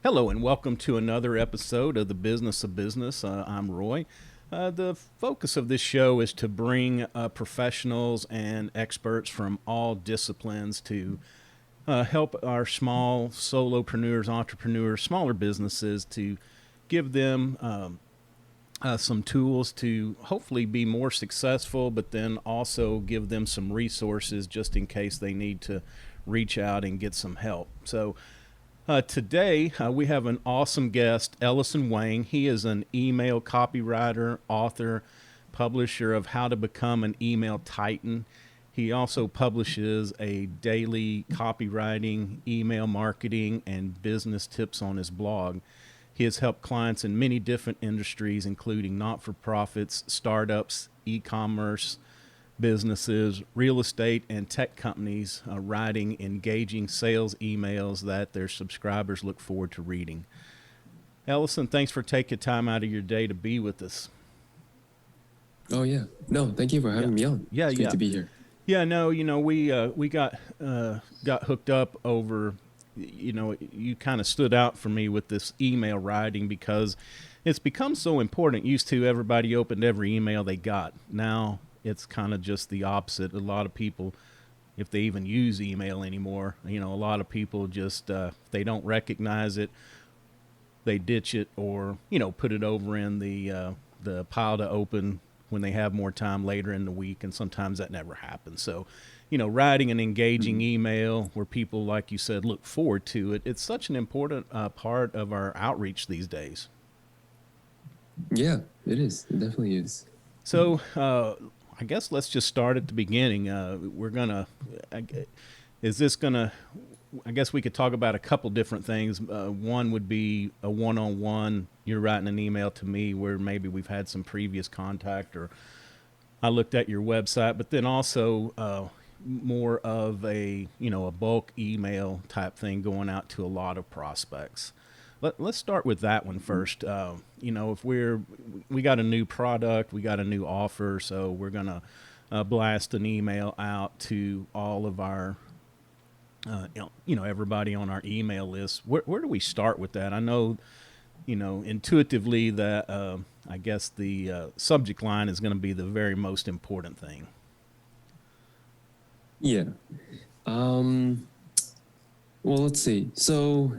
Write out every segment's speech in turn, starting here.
Hello and welcome to another episode of the Business of Business. I'm Roy. The focus of this show is to bring professionals and experts from all disciplines to help our small solopreneurs, entrepreneurs, smaller businesses to give them some tools to hopefully be more successful, but then also give them some resources just in case they need to reach out and get some help. Today, we have an awesome guest, Ellisen Wang. He is an email copywriter, author, publisher of How to Become an Email Titan. He also publishes a daily copywriting, email marketing, and business tips on his blog. He has helped clients in many different industries, including not for profits, startups, e commerce, businesses, real estate, and tech companies writing engaging sales emails that their subscribers look forward to reading. Ellison, thanks for taking time out of your day to be with us. Oh yeah, no, thank you for Yeah, having me on. yeah, It's great yeah, to be here. yeah. No, we got hooked up over. You kind of stood out for me with this email writing because it's become so important. Used to everybody opened every email they got. Now it's kind of just the opposite. A lot of people, if they even use email anymore, a lot of people just they don't recognize it, they ditch it, or put it over in the pile to open when they have more time later in the week, and sometimes that never happens. So, writing an engaging Mhm. email where people, like you said, look forward to it. It's such an important part of our outreach these days. Yeah, it is. It definitely is. So, I guess let's just start at the beginning. We're gonna, I- is this gonna? I guess we could talk about a couple different things. One would be a one-on-one. You're writing an email to me where maybe we've had some previous contact, or I looked at your website, but then also more of a bulk email type thing going out to a lot of prospects. Let's start with that one Mhm. first. If we got a new product, we got a new offer, so we're gonna blast an email out to all of our everybody on our email list. Where do we start with that? I know intuitively that I guess the subject line is going to be the very most important thing. Yeah. Um. Well, let's see. So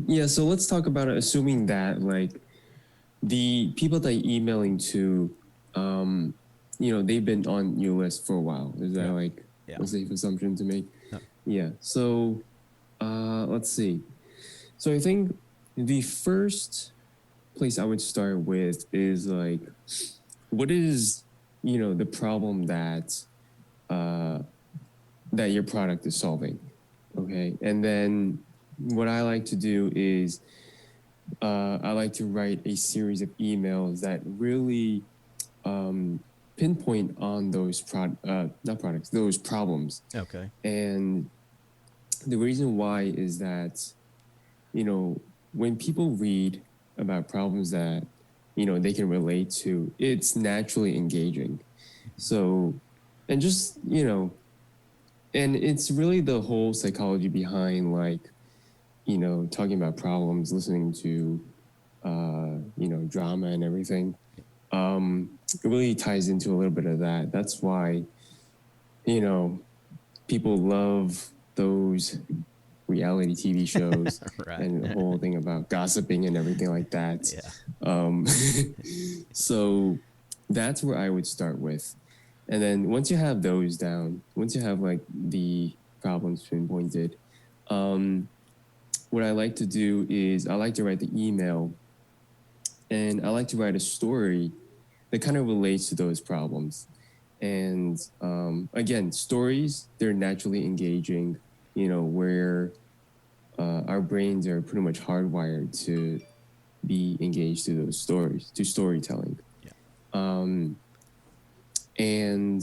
let's talk about it. Assuming that like the people that you're emailing to, um, they've been on your list for a while. Is that Yeah, like yeah, a safe assumption to make? yeah. Yeah. Let's see. So I think the first place I would start with is like, what is the problem uh, that your product is solving? Okay, and then what I like to do is I like to write a series of emails that really um, pinpoint on those not products, those problems. Okay. And the reason why is that you know when people read about problems that they can relate to, it's naturally engaging. So, and just and it's really the whole psychology behind like talking about problems, listening to drama and everything. It really ties into a little bit of that. That's why you know people love those reality TV shows Right. and the whole thing about gossiping and everything like that. Yeah. Um, so that's where I would start with. And then once you have those down, once you have like the problems pinpointed, um, what I like to do is I like to write the email and I like to write a story that kind of relates to those problems. And again, stories, they're naturally engaging, where our brains are pretty much hardwired to be engaged to those stories, to storytelling. Yeah. Um, and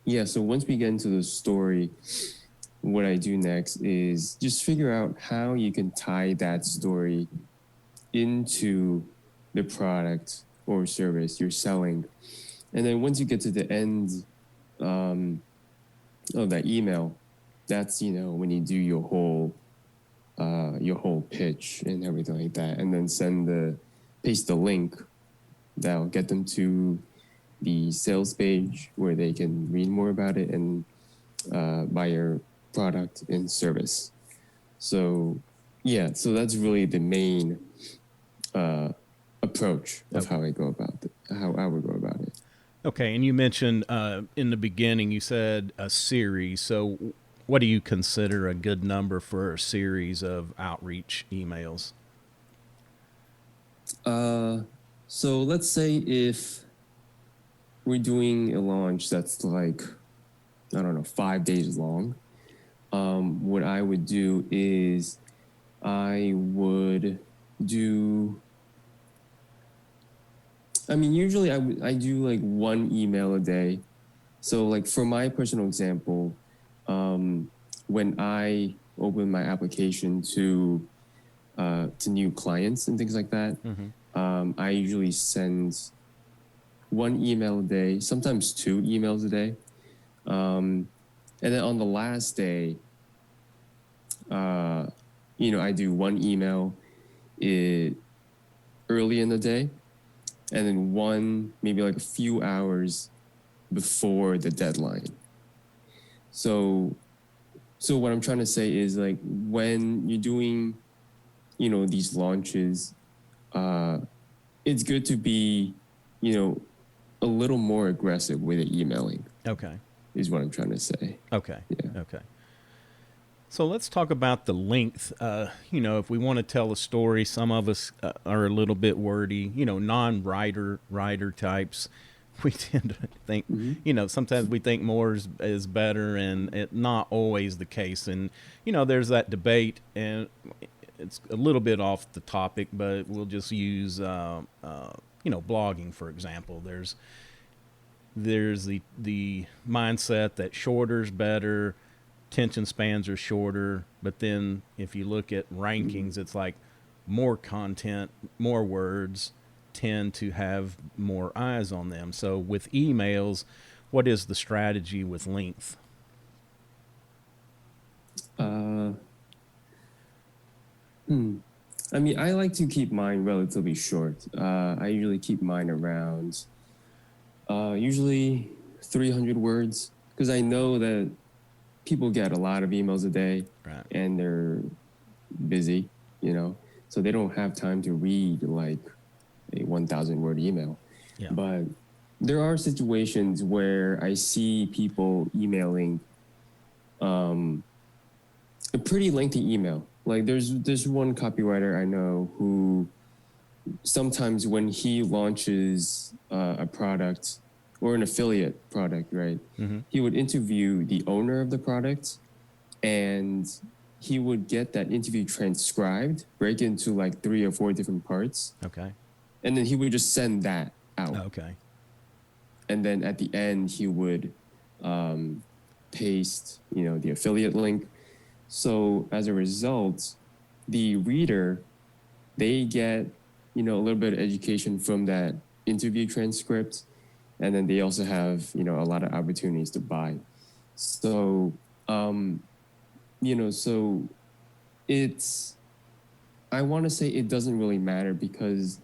yeah, so once we get into the story, what I do next is just figure out how you can tie that story into the product or service you're selling. And then once you get to the end um, of that email, that's when you do your whole your whole pitch and everything like that, and then paste the link that'll get them to the sales page where they can read more about it and buy your product and service. So yeah, so that's really the main approach of how I go about it, how I would go about it. Okay, and you mentioned in the beginning, you said a series. So what do you consider a good number for a series of outreach emails? So let's say if we're doing a launch that's like, I don't know, 5 days long, what I would do is I would do, I mean, usually I do like one email a day. So like for my personal example, when I open my application to new clients and things like that, I usually send one email a day, sometimes 2 emails a day. And then on the last day, I do one email early in the day, and then one maybe like a few hours before the deadline. So what I'm trying to say is, like, when you're doing, these launches, it's good to be, a little more aggressive with the emailing. Okay. Is what I'm trying to say. Okay. Yeah. Okay. So let's talk about the length. If we want to tell a story, some of us are a little bit wordy, non-writer types. We tend to think, sometimes we think more is better, and it's not always the case. And, there's that debate, and it's a little bit off the topic, but we'll just use, blogging, for example. There's the mindset that shorter's better, attention spans are shorter, but then if you look at rankings, it's like more content, more words tend to have more eyes on them. So with emails, what is the strategy with length? I mean, I like to keep mine relatively short. I usually keep mine around usually 300 words, because I know that people get a lot of emails a day, Right. And they're busy, so they don't have time to read like a 1,000 word email. Yeah. But there are situations where I see people emailing a pretty lengthy email. Like there's one copywriter I know who sometimes when he launches a product or an affiliate product, right, he would interview the owner of the product, and he would get that interview transcribed, break into like 3 or 4 different parts. Okay. And then he would just send that out. Okay. And then at the end, he would paste, the affiliate link. So as a result, the reader, they get, a little bit of education from that interview transcript. And then they also have, a lot of opportunities to buy. So, so I want to say it doesn't really matter, because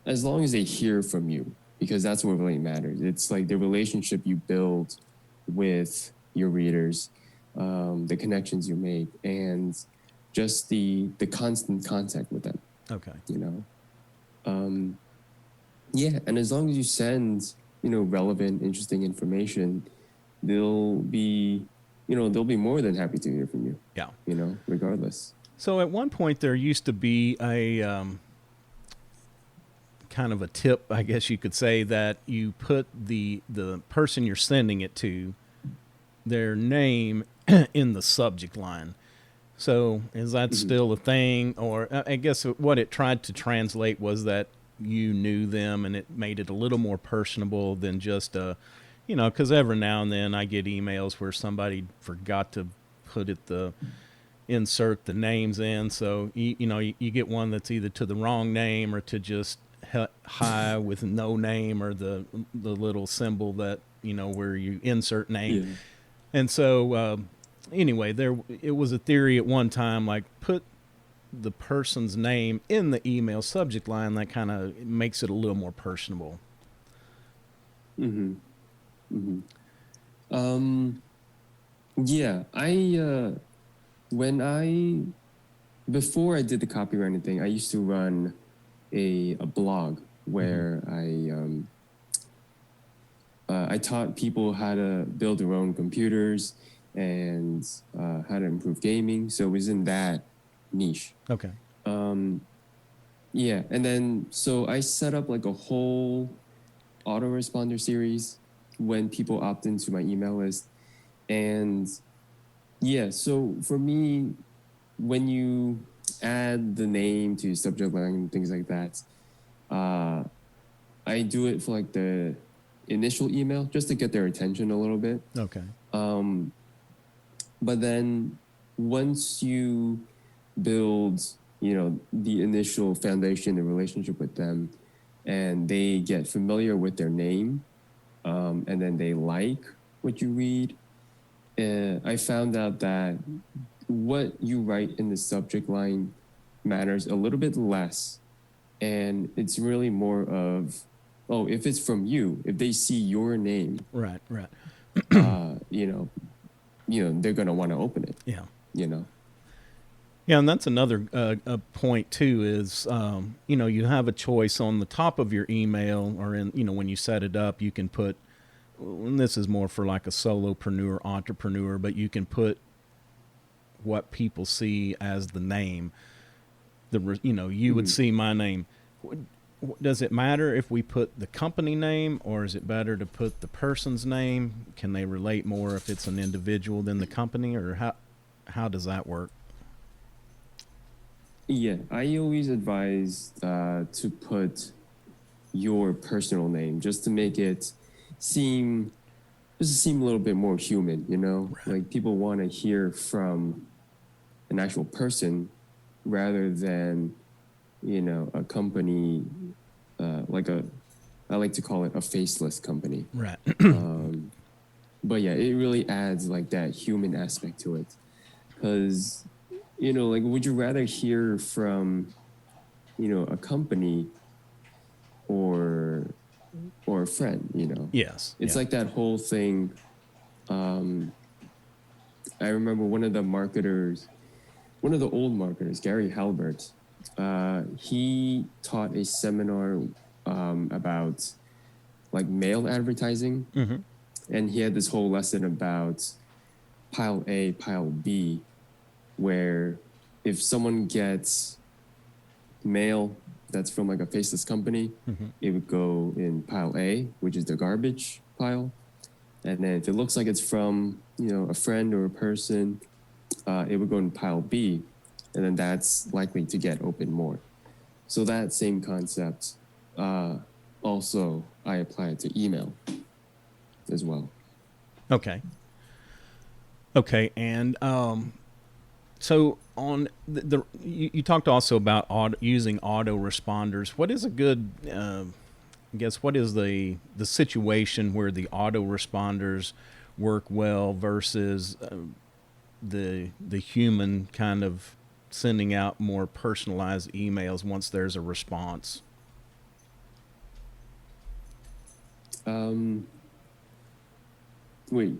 as long as they hear from you, because that's what really matters. It's like the relationship you build with your readers, the connections you make, and just the constant contact with them. Okay. Yeah, and as long as you send, relevant, interesting information, they'll be more than happy to hear from you. Yeah. Regardless. So at one point there used to be a kind of a tip, I guess you could say, that you put the person you're sending it to, their name in the subject line. So is that still a thing? Or I guess what it tried to translate was that you knew them, and it made it a little more personable than just because every now and then I get emails where somebody forgot to insert the names in. So, you get one that's either to the wrong name or to just hi with no name, or the little symbol that, where you insert name. Yeah. And so, anyway, it was a theory at one time, like put the person's name in the email subject line, that kind of makes it a little more personable. Mm-hmm. Mm-hmm. Yeah, when I before I did the copywriting thing, I used to run a blog where I taught people how to build their own computers and how to improve gaming. So it was in that niche. Okay. Yeah, and then so I set up like a whole autoresponder series when people opt into my email list. And yeah, so for me, when you add the name to subject line and things like that, I do it for like the initial email just to get their attention a little bit. Okay. But then once you build, the initial foundation, the relationship with them, and they get familiar with their name, and then they like what you read, I found out that what you write in the subject line matters a little bit less. And it's really more of, if it's from you, if they see your name, Right. they're going to want to open it. Yeah. Yeah, and that's another point too. Is you have a choice on the top of your email, or in when you set it up, you can put. And this is more for like a solopreneur, entrepreneur, but you can put what people see as the name. You would see my name. Does it matter if we put the company name, or is it better to put the person's name? Can they relate more if it's an individual than the company, or how does that work? Yeah, I always advise to put your personal name just to make it seem a little bit more human, Right. Like people want to hear from an actual person rather than, a company, I like to call it a faceless company. Right. But yeah, it really adds like that human aspect to it. Because, like, would you rather hear from, a company or a friend, Yes. It's yeah. like that whole thing. I remember one of the old marketers, Gary Halbert, he taught a seminar about like mail advertising. Mm-hmm. And he had this whole lesson about pile A, pile B, where if someone gets mail that's from like a faceless company, it would go in pile A, which is the garbage pile. And then if it looks like it's from, a friend or a person, it would go in pile B. And then that's likely to get opened more. So that same concept, also I apply it to email as well. Okay. And so on you talked also about using autoresponders. What is a good? I guess what is the situation where the autoresponders work well versus the human kind of sending out more personalized emails once there's a response? Wait,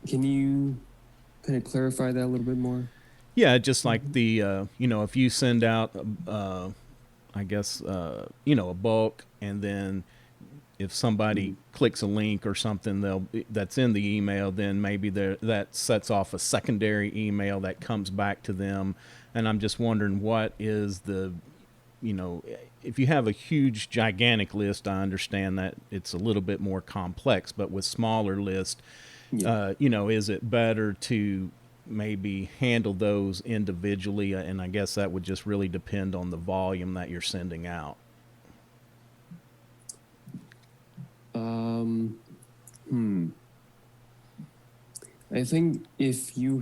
can you kind of clarify that a little bit more? Yeah, just like the if you send out I guess a bulk, and then if somebody clicks a link or something that's in the email, then maybe that sets off a secondary email that comes back to them. And I'm just wondering, what is the if you have a huge gigantic list, I understand that it's a little bit more complex, but with smaller lists, is it better to maybe handle those individually? And I guess that would just really depend on the volume that you're sending out. I think if you're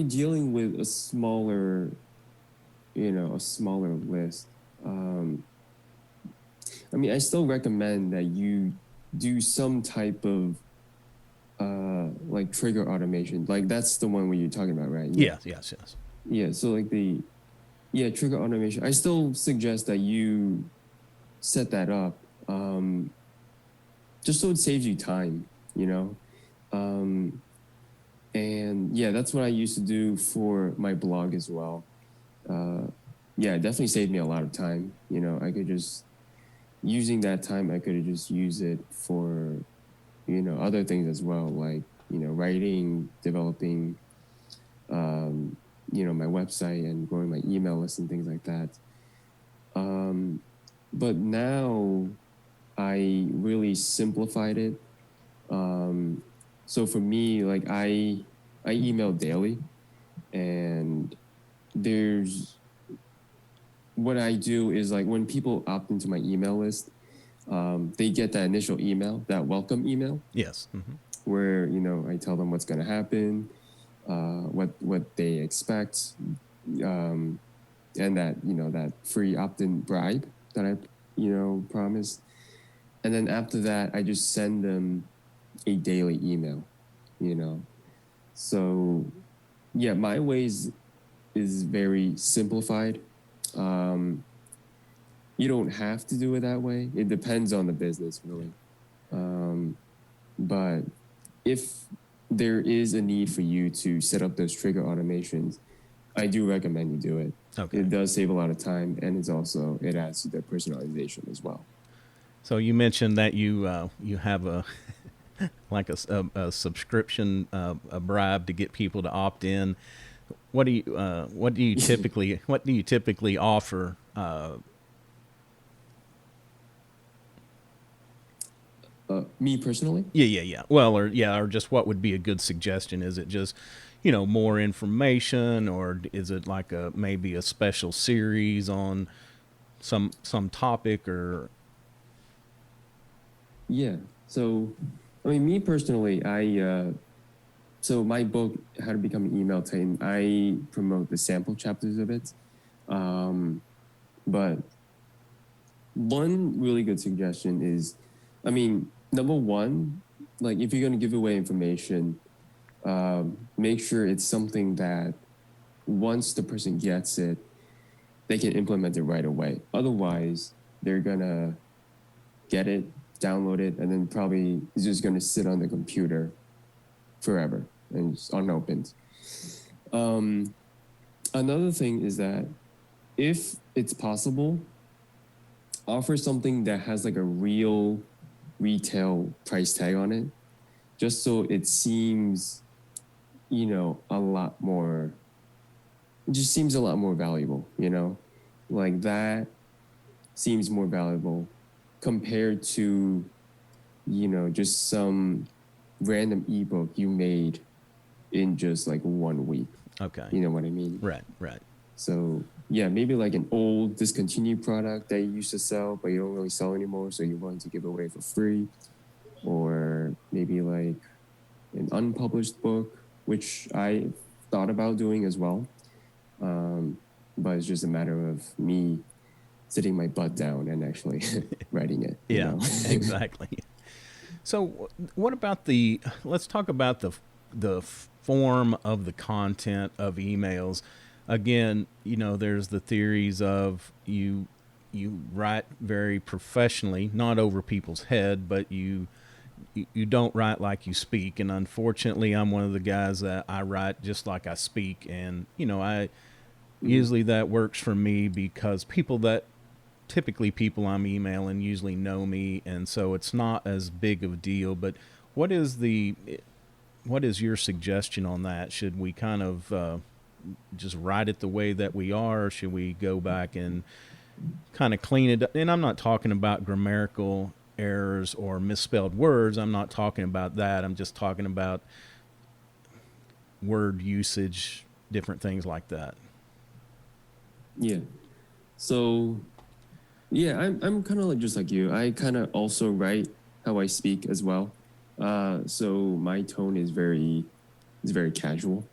dealing with a smaller list, I still recommend that you do some type of like trigger automation. Like that's the one where you're talking about, right? Yes, yes, yes. Yeah. So like trigger automation. I still suggest that you set that up, just so it saves you time, you know. And yeah, that's what I used to do for my blog as well. Yeah, it definitely saved me a lot of time. You know, I could just using that time, I could have just used it for, you know, other things as well, like, you know, writing, developing, you know, my website and growing my email list and things like that. But now I really simplified it. So for me, like I email daily, and there's what I do is like when people opt into my email list, they get that initial email, that welcome email. Yes. Mm-hmm. Where, you know, I tell them what's going to happen, what they expect, and that, you know, that free opt-in bribe that I, you know, promised. And then after that, I just send them a daily email, you know. So yeah, my ways is very simplified. You don't have to do it that way. It depends on the business, really. But if there is a need for you to set up those trigger automations, I do recommend you do it. Okay. It does save a lot of time, and it adds to the personalization as well. So you mentioned that you have a like a subscription, a bribe to get people to opt in. What do you typically offer? Me personally? Yeah. Well, or just what would be a good suggestion? Is it just, you know, more information, or is it like maybe a special series on some topic, or? Yeah. So, I mean, me personally, so my book, How to Become an Email Titan, I promote the sample chapters of it. But one really good suggestion is, I mean, number one, like if you're going to give away information, make sure it's something that once the person gets it, they can implement it right away. Otherwise, they're going to get it, download it, and then probably it's just going to sit on the computer forever and just unopened. Another thing is that if it's possible, offer something that has like a real retail price tag on it, just so it seems, you know, it just seems a lot more valuable, you know, like that seems more valuable compared to, you know, just some random ebook you made in just like 1 week. Okay. You know what I mean? Right. So yeah, maybe like an old discontinued product that you used to sell, but you don't really sell anymore, so you're willing to give away for free. Or maybe like an unpublished book, which I thought about doing as well. But it's just a matter of me sitting my butt down and actually writing it. Yeah, You know? exactly. So what about let's talk about the form of the content of emails. Again, you know, there's the theories of you write very professionally, not over people's head, but you don't write like you speak. And unfortunately, I'm one of the guys that I write just like I speak. And, you know, usually that works for me because typically people I'm emailing usually know me. And so it's not as big of a deal. But what is your suggestion on that? Should we kind of just write it the way that we are, or should we go back and kind of clean it up? And I'm not talking about grammatical errors or misspelled words. I'm not talking about that. I'm just talking about word usage, different things like that. Yeah. So yeah, I'm kind of like just like you. I kind of also write how I speak as well. So my tone is very casual,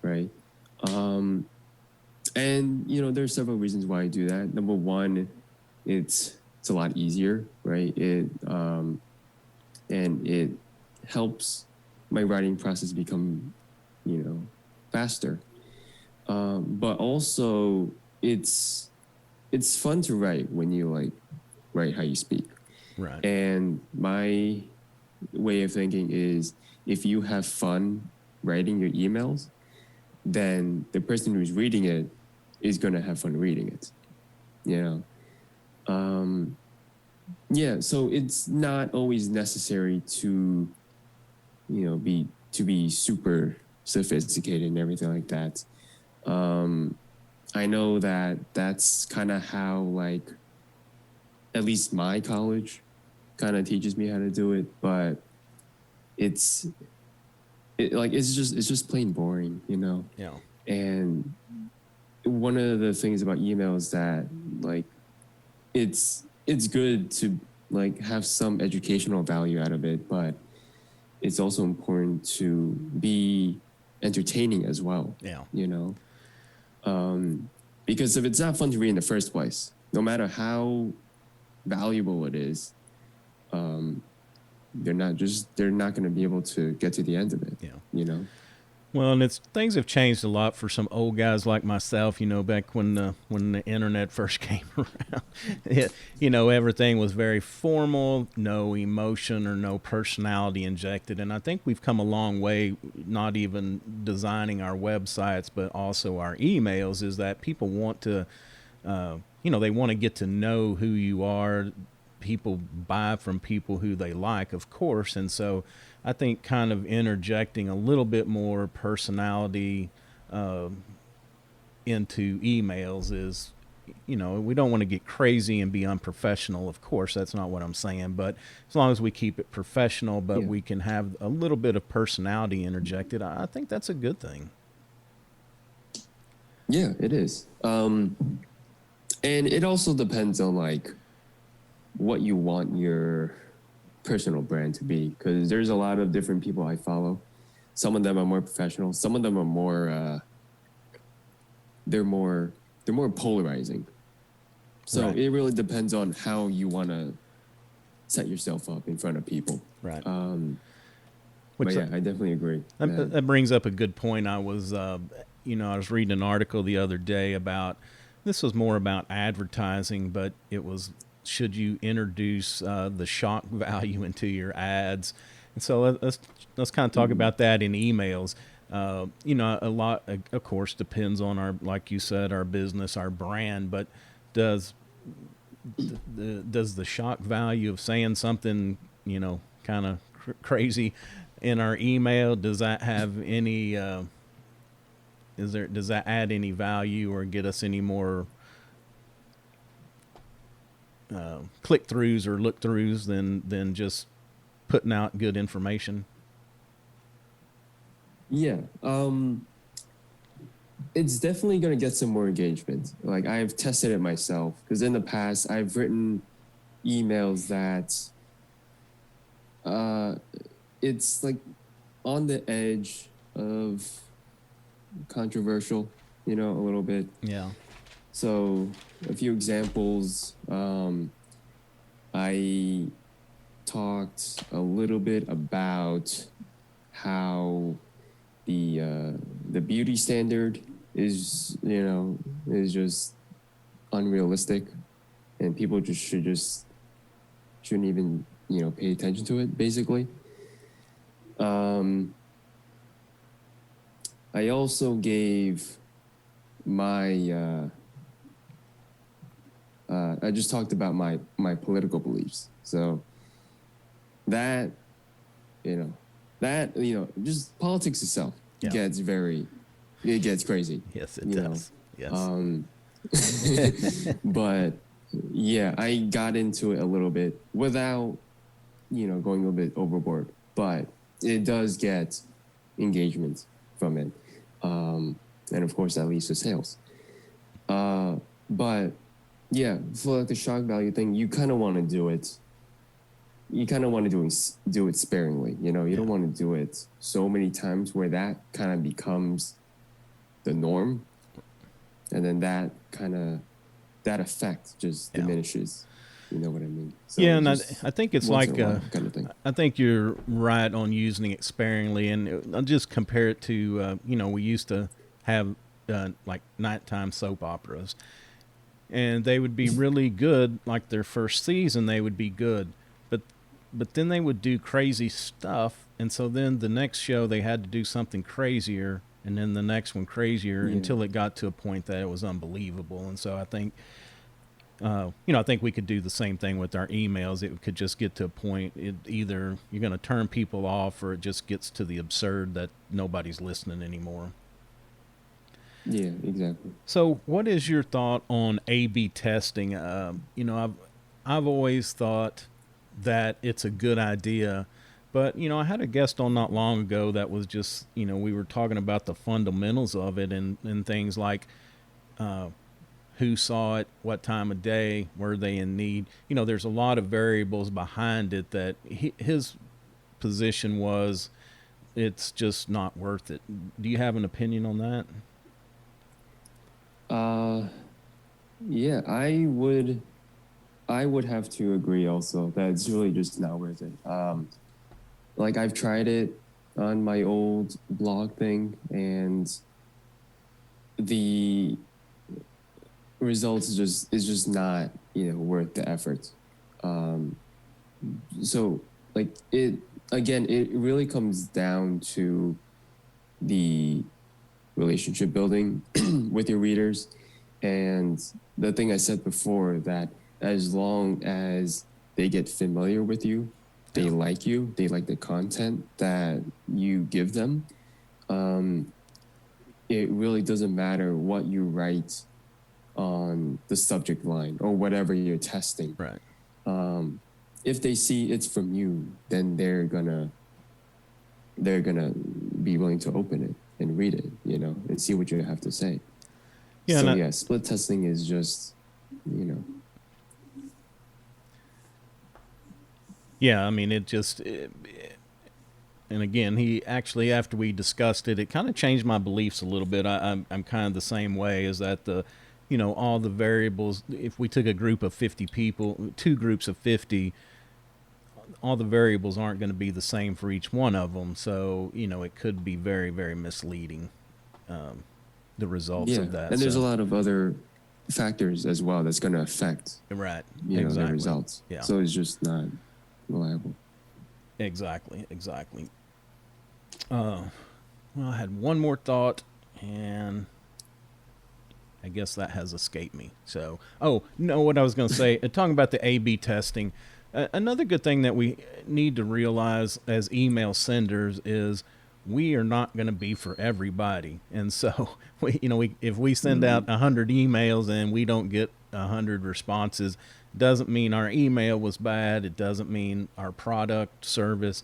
right? And you know, there's several reasons why I do that. Number one, it's a lot easier, right? And it helps my writing process become, faster. But also it's fun to write when you like write how you speak. Right. And my way of thinking is if you have fun writing your emails, then the person who's reading it is going to have fun reading it. Yeah, so it's not always necessary to, be super sophisticated and everything like that. I know that that's kind of how, like, at least my college kind of teaches me how to do it, but it's just plain boring, Yeah. And one of the things about email is that, like, it's good to like have some educational value out of it, but it's also important to be entertaining as well. Yeah. Because if it's not fun to read in the first place, no matter how valuable it is, they're not going to be able to get to the end of it. Yeah. Well, and things have changed a lot for some old guys like myself. Back when the internet first came around, everything was very formal, no emotion or no personality injected. And I think we've come a long way, not even designing our websites, but also our emails. Is that people want to, they want to get to know who you are. People buy from people who they like, of course, and so I think kind of interjecting a little bit more personality into emails is, we don't want to get crazy and be unprofessional. Of course, that's not what I'm saying, but as long as we keep it professional, but we can have a little bit of personality interjected, I think that's a good thing. Yeah, it is. And it also depends on like what you want your personal brand to be, because there's a lot of different people I follow. Some of them are more professional. Some of them are more they're more polarizing. So Right. it really depends on how you want to set yourself up in front of people. Right. But yeah, I definitely agree. That brings up a good point. I was reading an article the other day about, this was more about advertising, but it was, should you introduce the shock value into your ads? And so let's kind of talk about that in emails. A lot, of course, depends on our, like you said, our business, our brand. But does the shock value of saying something, kind of crazy in our email, does that have any? Does that add any value or get us any more click-throughs or look-throughs than just putting out good information? Yeah. It's definitely going to get some more engagement. Like, I've tested it myself, because in the past I've written emails that it's like on the edge of controversial, a little bit. Yeah. So a few examples. I talked a little bit about how the beauty standard is just unrealistic, and people shouldn't even pay attention to it, basically. I also gave my I just talked about my political beliefs. So that just politics itself gets crazy. Yes, it does. Yes. But yeah, I got into it a little bit without going a little bit overboard, but it does get engagement from it, and of course that leads to sales. But yeah, for like the shock value thing, you kind of want to do it. You kind of want to do it sparingly. You don't want to do it so many times where that kind of becomes the norm, and then that effect just diminishes. You know what I mean? So Yeah, it's and just I think it's once in like a while kind of thing. I think you're right on using it sparingly, and I'll just compare it to we used to have like nighttime soap operas, and they would be really good. Like their first season, they would be good, but then they would do crazy stuff, and so then the next show they had to do something crazier, and then the next one crazier Yeah. until it got to a point that it was unbelievable. And so I think I think we could do the same thing with our emails. It could just get to a point, either you're going to turn people off or it just gets to the absurd that nobody's listening anymore. Yeah, exactly. So, what is your thought on A/B testing? I've always thought that it's a good idea, but I had a guest on not long ago that was just we were talking about the fundamentals of it and things like uh, who saw it, what time of day, were they in need. There's a lot of variables behind it that his position was it's just not worth it. Do you have an opinion on that? Uh, yeah, I would have to agree also that it's really just not worth it. Like I've tried it on my old blog thing, and the results is just not worth the effort. Um, so like it again, it really comes down to the relationship building with your readers, and the thing I said before, that as long as they get familiar with you, they like you, they like the content that you give them, um, it really doesn't matter what you write on the subject line or whatever you're testing. Right. If they see it's from you, then they're gonna be willing to open it and read it, and see what you have to say. Yeah. So yeah, split testing is just, Yeah. I mean, and again, he actually, after we discussed it, it kind of changed my beliefs a little bit. I'm kind of the same way. Is that all the variables? If we took a group of 50 people, two groups of 50, all the variables aren't going to be the same for each one of them. So it could be very, very misleading. The results yeah. of that. And there's a lot of other factors as well that's going to affect Right. the Exactly. results. Yeah. So it's just not reliable. Exactly. Well, I had one more thought, and I guess that has escaped me. So, oh no, what I was going to say, talking about the A/B testing, another good thing that we need to realize as email senders is we are not going to be for everybody, and so if we send out 100 emails and we don't get 100 responses, doesn't mean our email was bad. It doesn't mean our product service.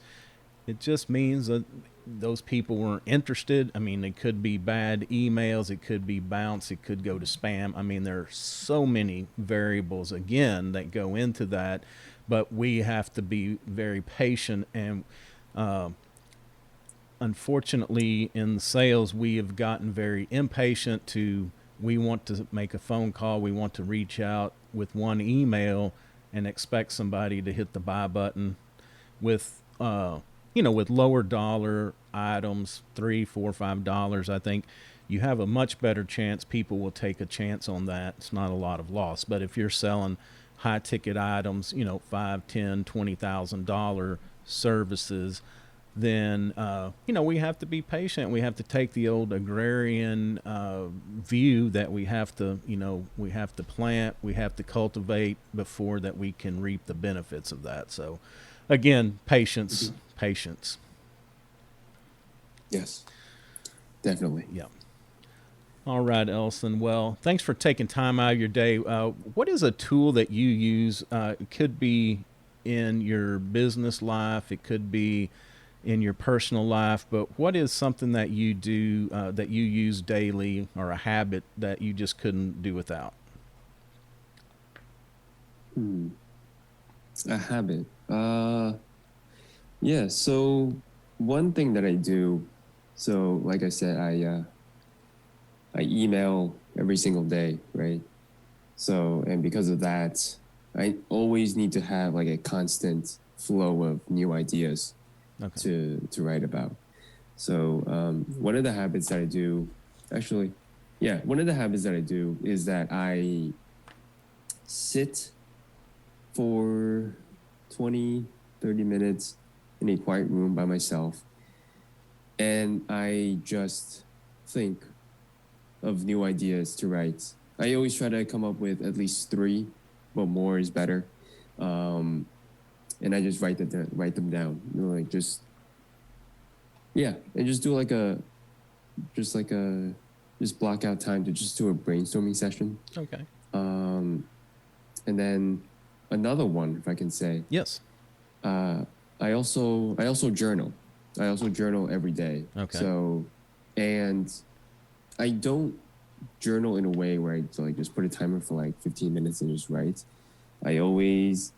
It just means that those people weren't interested. I mean, it could be bad emails. It could be bounce. It could go to spam. I mean, there are so many variables, again, that go into that. But we have to be very patient. And unfortunately, in sales, we have gotten very impatient we want to make a phone call. We want to reach out with one email and expect somebody to hit the buy button with with lower dollar items, $3, $4, $5. I think you have a much better chance people will take a chance on that. It's not a lot of loss. But if you're selling high ticket items, $5, $10, $20,000 services, then we have to be patient. We have to take the old agrarian view that we have to plant, we have to cultivate before that we can reap the benefits of that. So again, patience. Yes, definitely. Yeah. All right, Ellisen. Well, thanks for taking time out of your day. What is a tool that you use? It could be in your business life. It could be in your personal life. But what is something that you do that you use daily, or a habit that you just couldn't do without? A habit. Yeah. So one thing that I do. So like I said, I email every single day, right? So, and because of that, I always need to have like a constant flow of new ideas to write about. So one of the habits that I do, one of the habits that I do is that I sit for 20, 30 minutes in a quiet room by myself, and I just think of new ideas to write. I always try to come up with at least 3, but more is better. And I just write them down. You know, like just and just do just block out time to just do a brainstorming session. Okay. And then another one, if I can say. Yes. I also journal. I also journal every day. Okay. So, and I don't journal in a way where I like just put a timer for like 15 minutes and just write. I always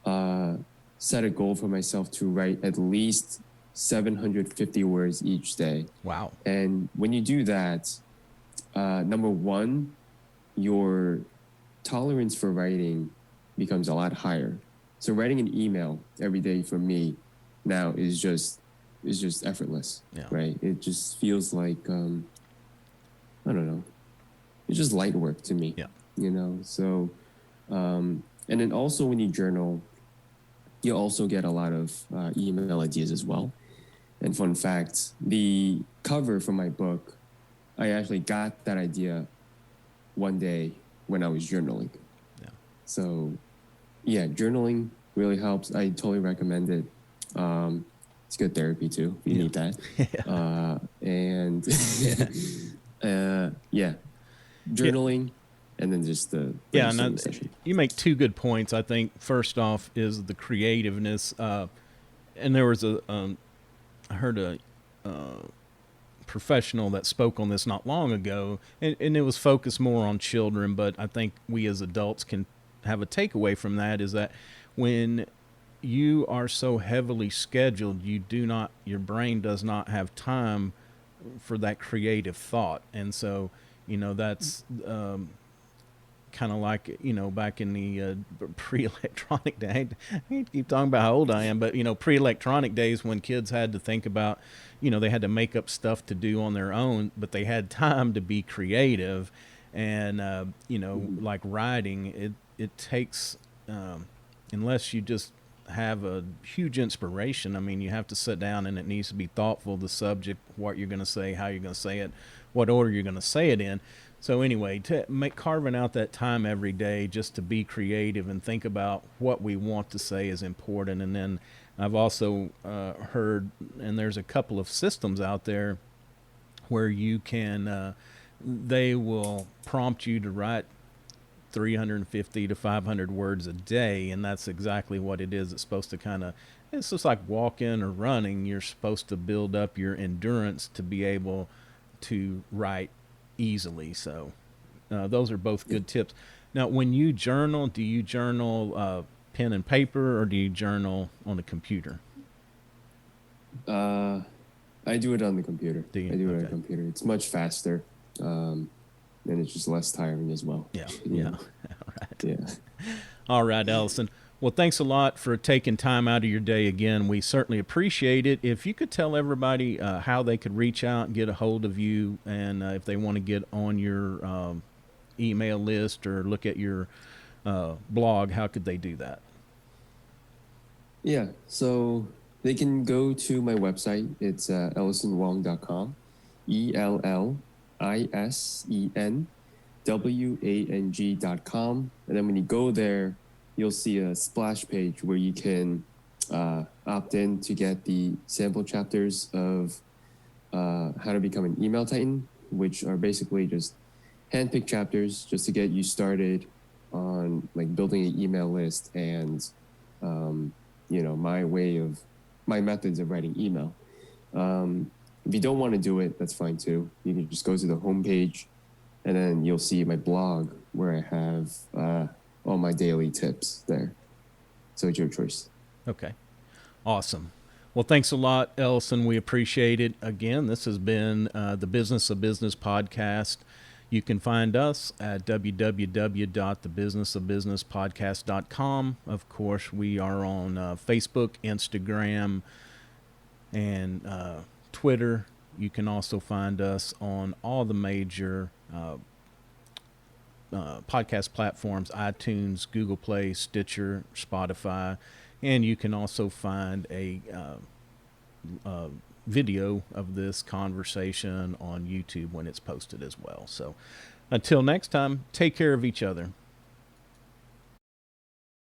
set a goal for myself to write at least 750 words each day. Wow. And when you do that, number one, your tolerance for writing becomes a lot higher. So writing an email every day for me now is just effortless, right? It just feels like, I don't know, it's just light work to me, you know? So, and then also when you journal, you also get a lot of email ideas as well. And fun fact, the cover for my book, I actually got that idea one day when I was journaling. Yeah. So, journaling really helps. I totally recommend it. It's good therapy too. You need that. Journaling, and then just the brainstorming session. You make 2 good points. I think first off is the creativeness. And there was I heard a professional that spoke on this not long ago, and it was focused more on children, but I think we as adults can have a takeaway from that, is that when you are so heavily scheduled, your brain does not have time for that creative thought. And so, you know, that's kind of like, you know, back in the pre-electronic day. I hate to keep talking about how old I am, but, you know, pre-electronic days when kids had to think about, you know, they had to make up stuff to do on their own, but they had time to be creative. And, you know, like writing, it takes, unless you just have a huge inspiration, I mean, you have to sit down and it needs to be thoughtful, the subject, what you're going to say, how you're going to say it, what order you're going to say it in. So anyway, carving out that time every day just to be creative and think about what we want to say is important. And then I've also heard, and there's a couple of systems out there where you can, they will prompt you to write 350 to 500 words a day, and that's exactly what it is. It's supposed to it's just like walking or running. You're supposed to build up your endurance to be able to write easily. So those are both good tips. Now, when you journal, do you journal pen and paper, or do you journal on the computer? I do it on the computer. Do you? I do it on the computer. It's much faster. And it's just less tiring as well. Yeah. All right. Yeah. All right, Ellisen. Well, thanks a lot for taking time out of your day again. We certainly appreciate it. If you could tell everybody how they could reach out and get a hold of you, and if they want to get on your email list or look at your blog, how could they do that? Yeah, so they can go to my website. It's ellisenwang.com, ELLISENWANG.com. And then when you go there, you'll see a splash page where you can opt in to get the sample chapters of how to become an email titan, which are basically just handpicked chapters just to get you started on like building an email list and you know, my methods of writing email. If you don't want to do it, that's fine too. You can just go to the homepage, and then you'll see my blog where I have all my daily tips there. So it's your choice. Okay. Awesome. Well, thanks a lot, Ellisen. We appreciate it. Again, this has been the Business of Business podcast. You can find us at www.thebusinessofbusinesspodcast.com. Of course, we are on Facebook, Instagram, and Twitter. You can also find us on all the major podcast platforms: iTunes, Google Play, Stitcher, Spotify, and you can also find a video of this conversation on YouTube when it's posted as well. So until next time, take care of each other.